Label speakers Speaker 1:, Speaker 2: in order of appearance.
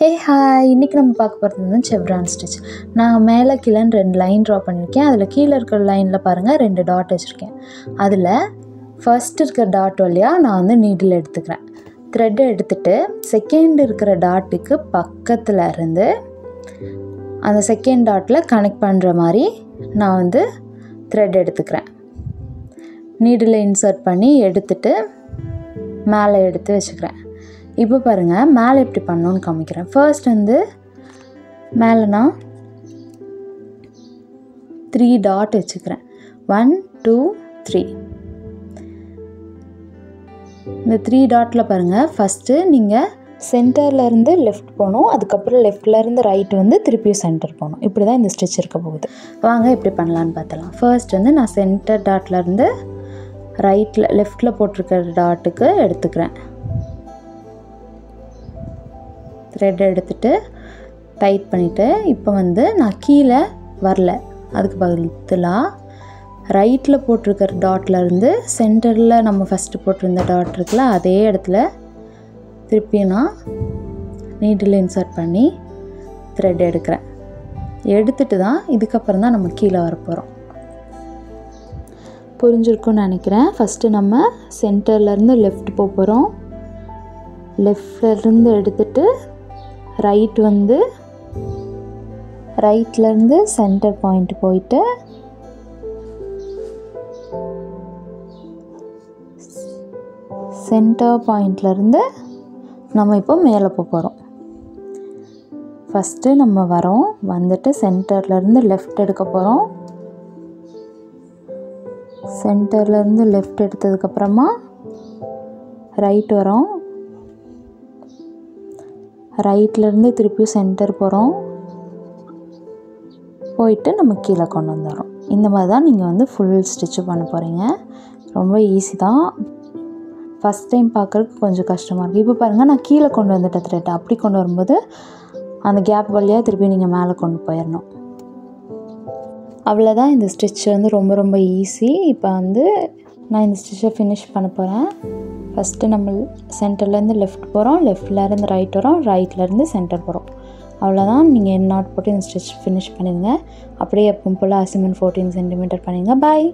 Speaker 1: Hey hi, இன்றைக்கி நம்ம பார்க்க போகிறது வந்து செவ்ரான் ஸ்டிச். நான் மேலே கீழேன்னு 2 லைன் ட்ரா பண்ணியிருக்கேன். அதில் கீழே இருக்கிற லைனில் பாருங்கள் 2 டாட் வச்சுருக்கேன். அதில் ஃபர்ஸ்ட் இருக்கிற டாட் வழியாக நான் வந்து நீடில் எடுத்துக்கிறேன். த்ரெட்டை எடுத்துகிட்டு செகண்ட் இருக்கிற டாட்டுக்கு பக்கத்தில் இருந்து அந்த செகண்ட் டாட்டில் கனெக்ட் பண்ணுற மாதிரி நான் வந்து த்ரெட் எடுத்துக்கிறேன். நீடில் இன்சர்ட் பண்ணி எடுத்துகிட்டு மேலே எடுத்து வச்சுக்கிறேன். இப்போ பாருங்கள், மேலே எப்படி பண்ணணுன்னு காமிக்கிறேன். ஃபர்ஸ்ட் வந்து மேலே நான் 3 டாட் வச்சுக்கிறேன். 1 2 3. இந்த 3 டாட்டில் பாருங்கள், ஃபஸ்ட்டு நீங்கள் சென்டர்லேருந்து லெஃப்ட் போகணும், அதுக்கப்புறம் லெஃப்ட்லேருந்து ரைட் வந்து திருப்பியும் சென்டர் போகணும். இப்படி தான் இந்த ஸ்டிச் இருக்க போகுது. வாங்க எப்படி பண்ணலான்னு பார்த்தலாம். ஃபர்ஸ்ட் வந்து நான் சென்டர் டாட்லேருந்து லெஃப்டில் போட்டிருக்கிற டாட்டுக்கு எடுத்துக்கிறேன். த்ரெட் எடுத்துகிட்டு டைட் பண்ணிவிட்டு இப்போ வந்து நான் கீழே வரல, அதுக்கு பதிலாக ரைட்டில் போட்டிருக்கிற டாட்லேருந்து சென்டரில் நம்ம ஃபஸ்ட்டு போட்டிருந்த டாட் இருக்குல்ல, அதே இடத்துல திருப்பி நான் நீடில் இன்சர்ட் பண்ணி த்ரெட் எடுக்கிறேன். எடுத்துகிட்டு தான் இதுக்கப்புறம் தான் நம்ம கீழே வரப்போகிறோம். புரிஞ்சிருக்குன்னு நினைக்கிறேன். ஃபஸ்ட்டு நம்ம சென்டர்லேருந்து லெஃப்ட் போக போகிறோம். லெஃப்ட்லேருந்து எடுத்துகிட்டு ரைட்லேருந்து சென்டர் பாயிண்ட் போயிட்டு சென்டர் பாயிண்ட்லேருந்து நம்ம இப்போ மேலே போகிறோம். ஃபஸ்ட்டு நம்ம வந்துட்டு சென்டர்லேருந்து லெஃப்ட் எடுக்க போகிறோம். சென்டர்லேருந்து லெஃப்ட் எடுத்ததுக்கப்புறமா ரைட் வரோம். ரைட்லேருந்து திருப்பியும் சென்டர் போகிறோம், போயிட்டு நம்ம கீழே கொண்டு வந்துடுறோம். இந்த மாதிரி தான் நீங்கள் வந்து ஃபுல் ஸ்டிச்சு பண்ண போகிறீங்க. ரொம்ப ஈஸி தான். ஃபஸ்ட் டைம் பார்க்குறதுக்கு கொஞ்சம் கஷ்டமாக இருக்குது. இப்போ பாருங்கள், நான் கீழே கொண்டு வந்துட்டேன் த்ரெட். அப்படி கொண்டு வரும்போது அந்த கேப் வழியாக திருப்பி நீங்கள் மேலே கொண்டு போயிடணும். அவ்வளோதான். இந்த ஸ்டிச் வந்து ரொம்ப ரொம்ப ஈஸி. இப்போ வந்து நான் இந்த ஸ்டிச்சை ஃபினிஷ் பண்ண போகிறேன். ஃபஸ்ட்டு நம்ம சென்டர்லேருந்து லெஃப்ட் போகிறோம், லெஃப்ட்லேருந்து ரைட் வரோம், ரைட்லேருந்து சென்டர் போகிறோம். அவ்வளோதான். நீங்கள் என் நாட் போட்டு இந்த ஸ்டிச் ஃபினிஷ் பண்ணிடுங்க. அப்படியே எப்பவும் போல் அசிமெண்ட் 14 சென்டிமீட்டர் பண்ணிடுங்க. பாய்.